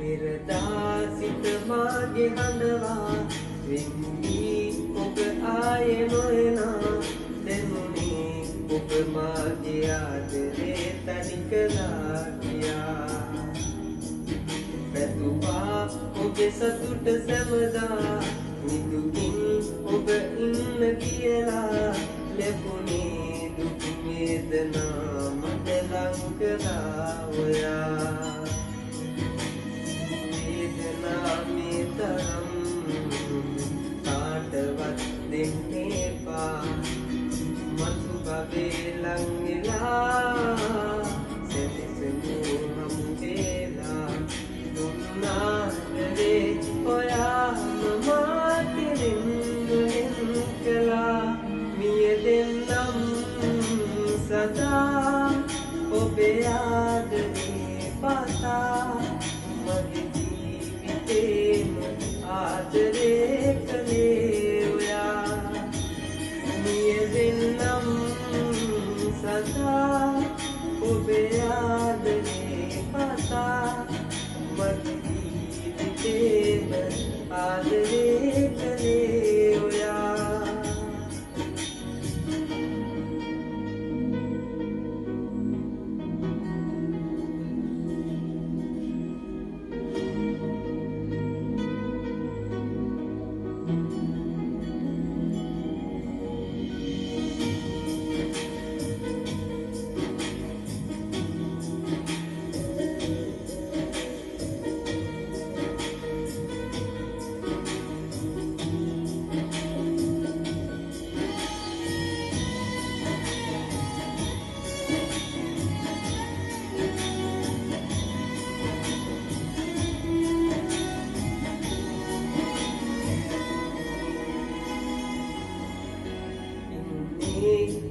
නිරදාසිත මාගේ හඬවා වෙන්නේ ඔබ ආයේ නොයනා දෙමුනේ ඔබ මාගේ ආදරේ තනි කළා කියා පැතුවා ඔබේ සතුට සැමදා නිදුකින් ඔබ ඉන්න කියලා ලැබුණේ දුක් වේදනා මට ලං කළා ඔයා වේදනා මේ තරම් කාටවත් දෙන්නේ එපා මතු බබේ ලං වෙලා සෙනෙසමු හමු වෙලා දුන්නාදරේ ඔයාම මාතිරින් කළා මිය දෙන්නම් සදා ඔබේ ආදරේ පතා මගේ ජීවිතේම ආදරේ කළේ ඔයා මිය දෙන්නම් සදා ඔබේ ආදරේ පතා මගේ ජීවිතේම ආදරේ කළේ ඔයා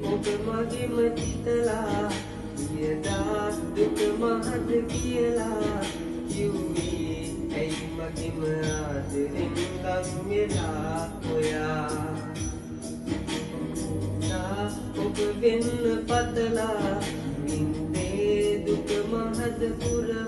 ඔබ මගේම හිතලා කියදා දුක මහත් කියලා කිව්වේ ඇයි මගේම ආදරෙන් ලං වෙලා ඔයා ඔබ වෙන්න පතලා ඉන්නේ දුක මහත් පුරා